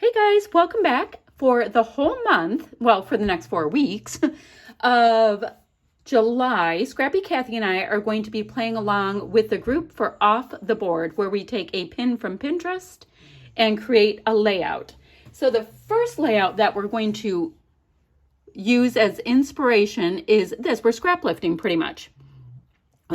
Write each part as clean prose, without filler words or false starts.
Hey guys, welcome back for the whole month, well, for the next 4 weeks of July. Scrappy Kathy and I are going to be playing along with the group for Off the Board, where we take a pin from Pinterest and create a layout. So the first layout that we're going to use as inspiration is this. We're scrap lifting pretty much.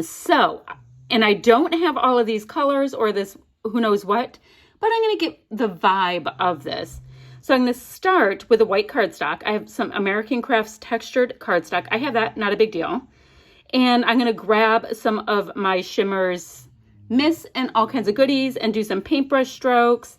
So, and I don't have all of these colors or this who knows what, but I'm going to get the vibe of this. So I'm going to start with a white cardstock. I have some American Crafts textured cardstock. I have that, not a big deal. And I'm going to grab some of my Shimmers mist and all kinds of goodies and do some paintbrush strokes.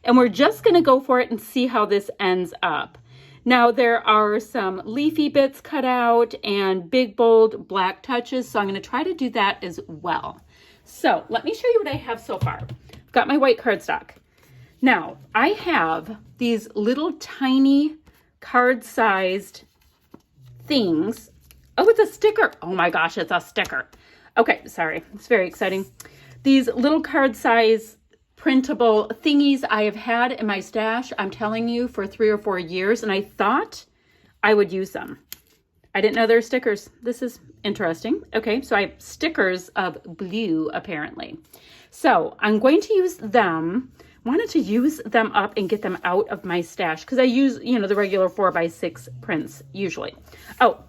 And we're just going to go for it and see how this ends up. Now there are some leafy bits cut out and big, bold black touches. So I'm going to try to do that as well. So let me show you what I have so far. I've got my white cardstock. Now I have these little tiny card-sized things. Oh, it's a sticker. Oh my gosh, it's a sticker. Okay, sorry. It's very exciting. These little card-size printable thingies I have had in my stash, I'm telling you, for 3 or 4 years, and I thought I would use them. I didn't know they were stickers. This is interesting. Okay, so I have stickers of blue, apparently. So I'm going to use them. Wanted to use them up and get them out of my stash because I use, the regular 4x6 prints usually. Oh,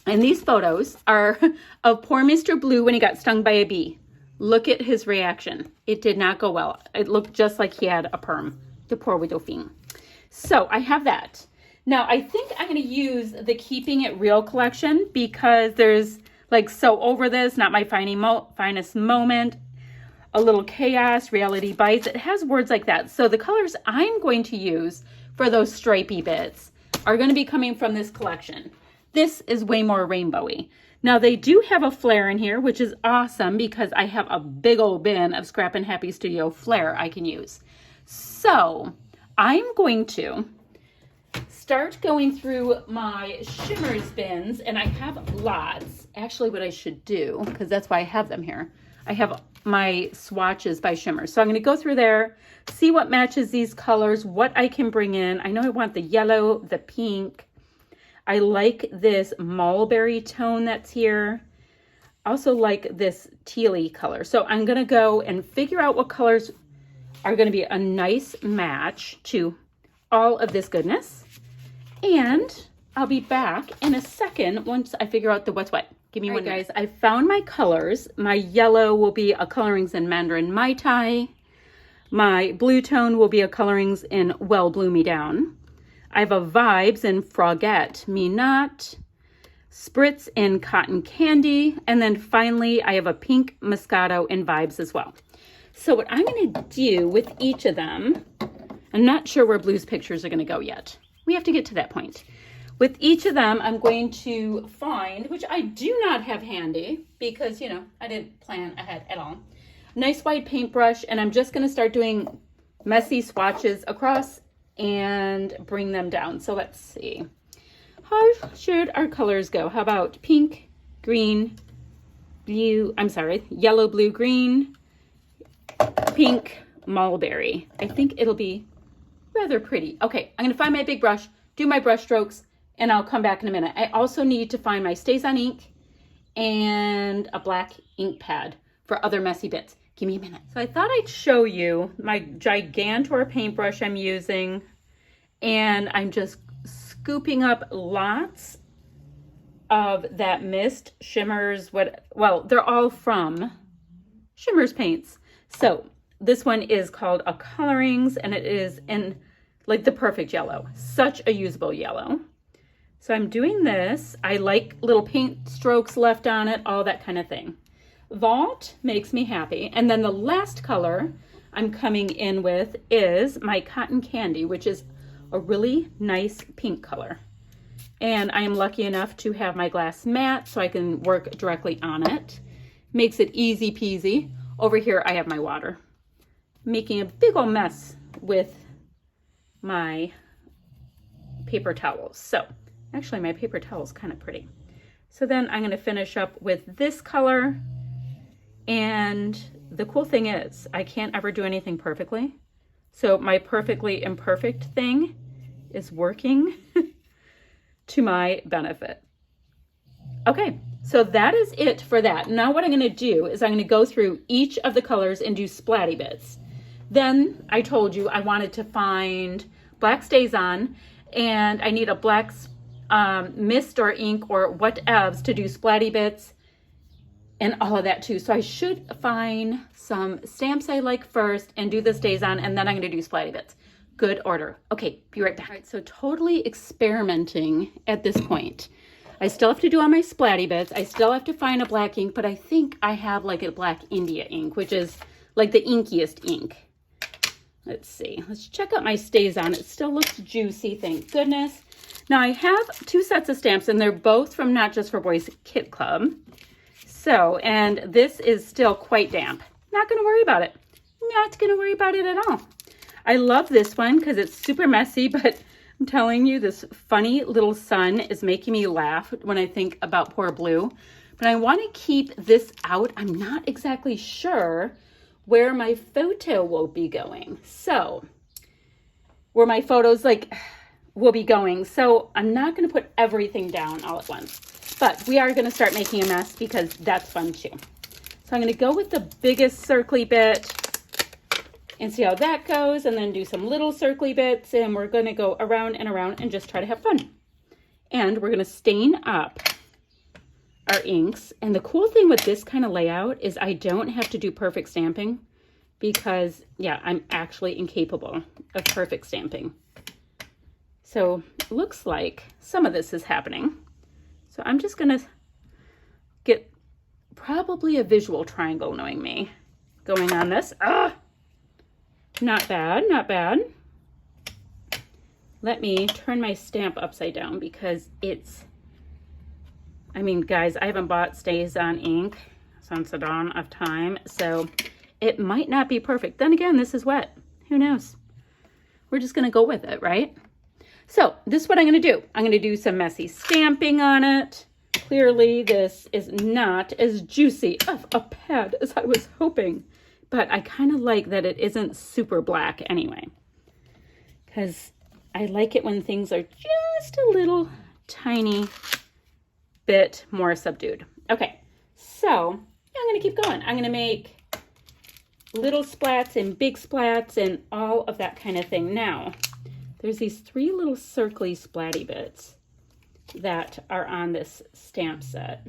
and these photos are of poor Mr. Blue when he got stung by a bee. Look at his reaction. It did not go well. It looked just like he had a perm. The poor widow fiend. So I have that. Now I think I'm going to use the Keeping It Real collection because there's like So Over This, Not My Finest Moment, A Little Chaos, Reality Bites. It has words like that. So the colors I'm going to use for those stripey bits are going to be coming from this collection. This is way more rainbowy. Now they do have a flare in here, which is awesome because I have a big old bin of Scrappin' Happy Studio flare I can use. So I'm going to start going through my Shimmers bins, and I have lots. Actually, what I should do, because that's why I have them here, I have my swatches by Shimmers. So I'm going to go through there, see what matches these colors, what I can bring in. I know I want the yellow, the pink. I like this mulberry tone that's here. I also like this tealy color. So I'm going to go and figure out what colors are going to be a nice match to all of this goodness. And I'll be back in a second once I figure out the what's what. Give me one, guys. I found my colors. My yellow will be a colorings in Mandarin Mai Tai. My blue tone will be a colorings in Well Blue Me Down. I have a Vibes in Frogette Me Not. Spritz in Cotton Candy. And then finally, I have a pink Moscato in Vibes as well. So what I'm going to do with each of them, I'm not sure where Blue's pictures are going to go yet. We have to get to that point. With each of them, I'm going to find, which I do not have handy because, I didn't plan ahead at all, nice wide paintbrush, and I'm just going to start doing messy swatches across and bring them down. So let's see. How should our colors go? How about pink, green, yellow, blue, green, pink, mulberry. I think it'll be rather pretty. Okay, I'm going to find my big brush, do my brush strokes, and I'll come back in a minute. I also need to find my StazOn ink and a black ink pad for other messy bits. Give me a minute. So I thought I'd show you my Gigantor paintbrush I'm using, and I'm just scooping up lots of that mist, Shimmers, they're all from Shimmers paints. So this one is called a Colorings, and it is in like the perfect yellow, such a usable yellow. So I'm doing this. I like little paint strokes left on it, all that kind of thing. Vault makes me happy. And then the last color I'm coming in with is my Cotton Candy, which is a really nice pink color. And I am lucky enough to have my glass mat so I can work directly on it. Makes it easy peasy. Over here I have my water. Making a big old mess with my paper towels. So actually my paper towel is kind of pretty. So then I'm going to finish up with this color. And the cool thing is I can't ever do anything perfectly. So my perfectly imperfect thing is working to my benefit. Okay, so that is it for that. Now what I'm going to do is I'm going to go through each of the colors and do splatty bits. Then I told you I wanted to find black StazOn, and I need a black mist or ink or whatevs to do splatty bits and all of that too. So I should find some stamps I like first and do the StazOn, and then I'm going to do splatty bits. Good order. Okay, be right back. All right, so totally experimenting at this point. I still have to do all my splatty bits. I still have to find a black ink, but I think I have like a black India ink, which is like the inkiest ink. Let's see. Let's check out my StazOn. It still looks juicy, thank goodness. Now I have 2 sets of stamps, and they're both from Not Just for Boys Kit Club. So, and this is still quite damp. Not going to worry about it. Not going to worry about it at all. I love this one because it's super messy, but I'm telling you, this funny little sun is making me laugh when I think about poor Blue. But I want to keep this out. I'm not exactly sure where my photo will be going. So, where my photos will be going. So I'm not going to put everything down all at once. But we are going to start making a mess because that's fun too. So I'm going to go with the biggest circly bit and see how that goes, and then do some little circly bits, and we're going to go around and around and just try to have fun. And we're going to stain up our inks. And the cool thing with this kind of layout is I don't have to do perfect stamping because, yeah, I'm actually incapable of perfect stamping. So it looks like some of this is happening. So I'm just going to get probably a visual triangle, knowing me, going on this. Not bad, not bad. Let me turn my stamp upside down because it's, I mean, guys, I haven't bought StazOn ink since the dawn of time, so it might not be perfect. Then again, this is wet. Who knows? We're just going to go with it, right? So this is what I'm going to do. I'm going to do some messy stamping on it. Clearly, this is not as juicy of a pad as I was hoping. But I kind of like that it isn't super black anyway. Because I like it when things are just a little tiny bit more subdued. Okay, so I'm going to keep going. I'm going to make little splats and big splats and all of that kind of thing. Now, there's these 3 little circly splatty bits that are on this stamp set.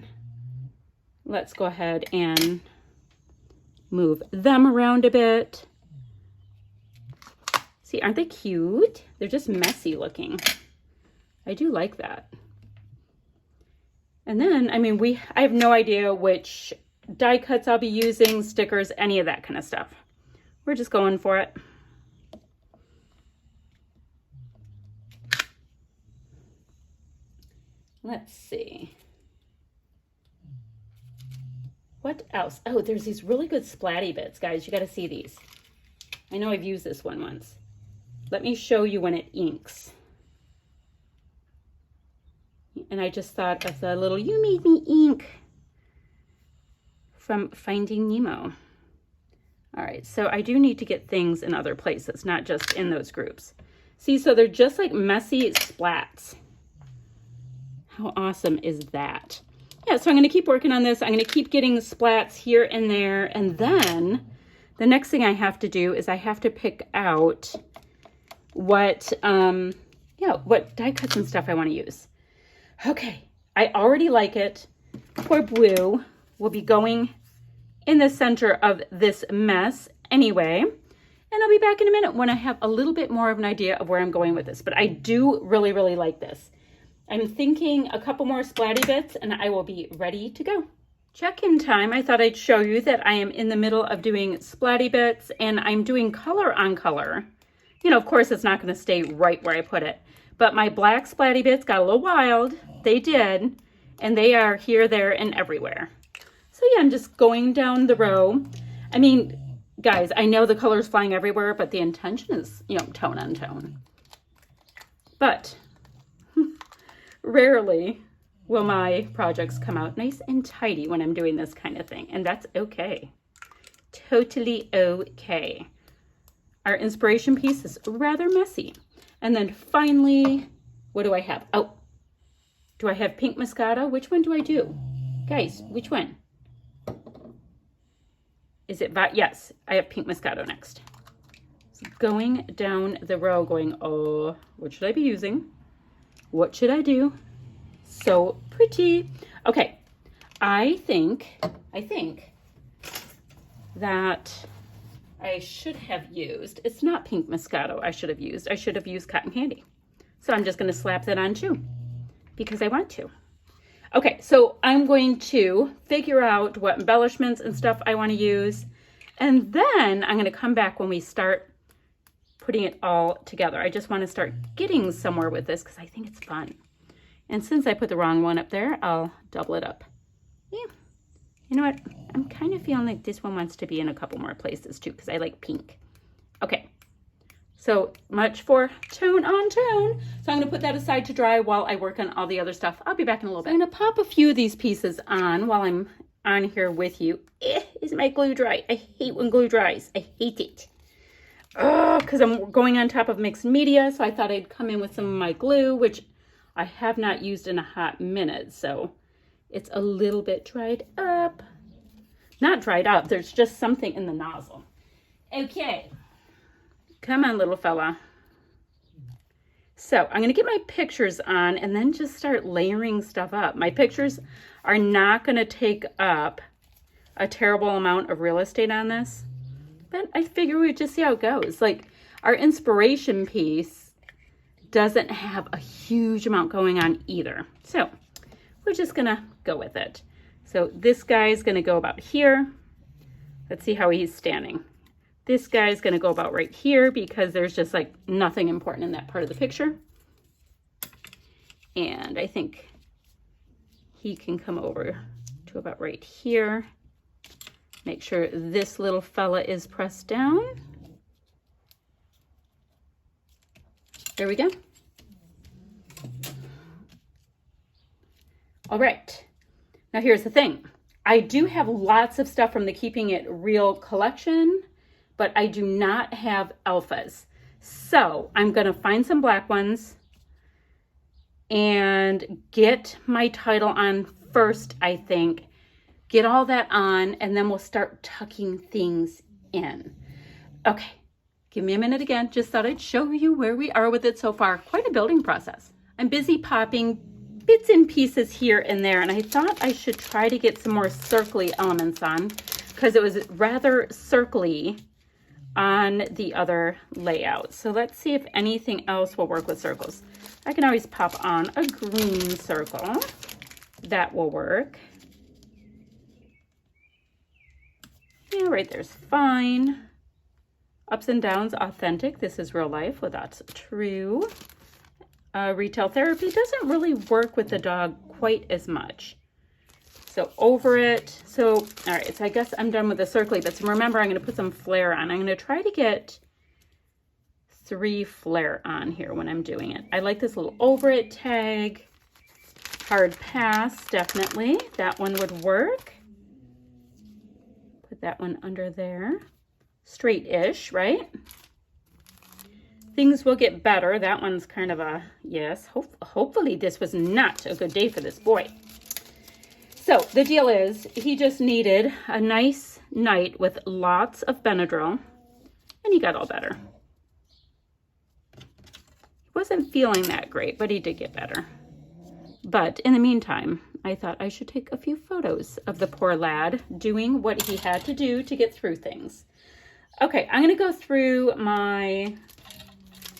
Let's go ahead and move them around a bit. See, aren't they cute? They're just messy looking. I do like that. And then, I mean, I have no idea which die cuts I'll be using, stickers, any of that kind of stuff. We're just going for it. Let's see. What else? Oh, there's these really good splatty bits, guys. You got to see these. I know I've used this one once. Let me show you when it inks. And I just thought of the little "You Made Me Ink" from Finding Nemo. All right, so I do need to get things in other places, not just in those groups. See, so they're just like messy splats. How awesome is that? Yeah, so I'm going to keep working on this. I'm going to keep getting splats here and there. And then the next thing I have to do is I have to pick out what die cuts and stuff I want to use. Okay, I already like it. Poor Blue will be going in the center of this mess anyway. And I'll be back in a minute when I have a little bit more of an idea of where I'm going with this. But I do really, really like this. I'm thinking a couple more splatty bits and I will be ready to go. Check-in time. I thought I'd show you that I am in the middle of doing splatty bits and I'm doing color on color. You know, of course, it's not going to stay right where I put it. But my black splatty bits got a little wild. They did. And they are here, there, and everywhere. So yeah, I'm just going down the row. I mean, guys, I know the color's flying everywhere, but the intention is, you know, tone on tone. But rarely will my projects come out nice and tidy when I'm doing this kind of thing. And that's okay. Totally okay. our inspiration piece is rather messy. And then finally, what do I have? Oh, do I have pink Moscato? Which one do I do? Guys, which one? Is it, yes, I have pink Moscato next. So going down the row going, oh, what should I be using? What should I do? So pretty. Okay, I think that I should have used, it's not pink Moscato I should have used cotton candy. So I'm just going to slap that on too, because I want to. Okay, so I'm going to figure out what embellishments and stuff I want to use, and then I'm going to come back when we start putting it all together. I just want to start getting somewhere with this because I think it's fun. And since I put the wrong one up there, I'll double it up. Yeah. You know what? I'm kind of feeling like this one wants to be in a couple more places too because I like pink. Okay. So much for tone on tone. So I'm going to put that aside to dry while I work on all the other stuff. I'll be back in a little bit. I'm going to pop a few of these pieces on while I'm on here with you. Is my glue dry? I hate when glue dries. I hate it. Oh, because I'm going on top of mixed media. So I thought I'd come in with some of my glue, which I have not used in a hot minute. So it's a little bit dried up. Not dried up. There's just something in the nozzle. Okay. Come on, little fella. So I'm going to get my pictures on and then just start layering stuff up. My pictures are not going to take up a terrible amount of real estate on this, but I figure we'd just see how it goes. Like, our inspiration piece doesn't have a huge amount going on either. So we're just going to go with it. So this guy is going to go about here. Let's see how he's standing. This guy is going to go about right here because there's just like nothing important in that part of the picture. And I think he can come over to about right here. Make sure this little fella is pressed down. There we go. All right. Now here's the thing. I do have lots of stuff from the Keeping It Real collection, but I do not have alphas. So I'm going to find some black ones and get my title on first, I think. Get all that on, and then we'll start tucking things in. Okay, give me a minute again. Just thought I'd show you where we are with it so far. Quite a building process. I'm busy popping bits and pieces here and there, and I thought I should try to get some more circly elements on because it was rather circly on the other layout. So let's see if anything else will work with circles. I can always pop on a green circle. That will work. Yeah, right there's fine. Ups and downs, authentic. This is real life. Well, that's true. Retail therapy doesn't really work with the dog quite as much. So over it. So, all right, so I guess I'm done with the circly bits. And remember, I'm going to put some flare on. I'm going to try to get 3 flare on here when I'm doing it. I like this little over it tag. Hard pass, definitely. That one would work. Put that one under there. Straight-ish, right? Things will get better. That one's kind of a yes. Hopefully this was not a good day for this boy. So the deal is he just needed a nice night with lots of Benadryl, and he got all better. He wasn't feeling that great, but he did get better. But in the meantime, I thought I should take a few photos of the poor lad doing what he had to do to get through things. Okay, I'm going to go through my,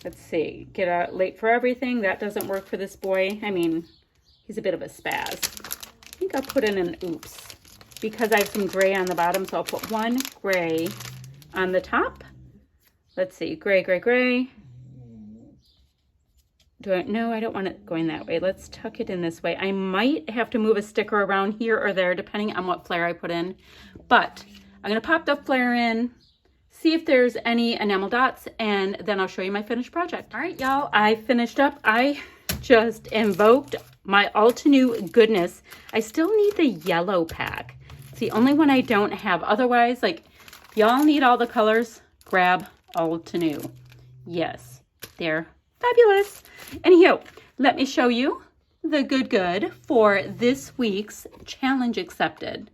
let's see, get a late for everything. That doesn't work for this boy. I mean, he's a bit of a spaz. I think I'll put in an oops because I have some gray on the bottom. So I'll put 1 gray on the top. Let's see, gray, gray, gray. No, I don't want it going that way. Let's tuck it in this way. I might have to move a sticker around here or there depending on what flare I put in. But I'm going to pop the flare in, see if there's any enamel dots, and then I'll show you my finished project. All right, y'all, I finished up. I just invoked my all-to-new goodness. I still need the yellow pack. It's the only one I don't have. Otherwise, like, if y'all need all the colors, grab old to new. Yes, they're fabulous. Anyhow, let me show you the good for this week's challenge accepted.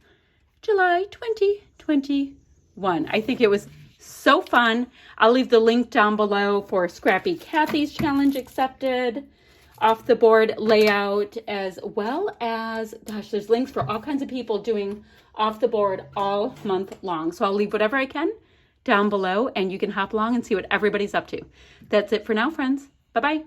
July 2021. I think it was so fun. I'll leave the link down below for Scrappy Kathy's challenge accepted off the board layout, as well as, gosh, there's links for all kinds of people doing off the board all month long. So I'll leave whatever I can down below and you can hop along and see what everybody's up to. That's it for now, friends. Bye-bye.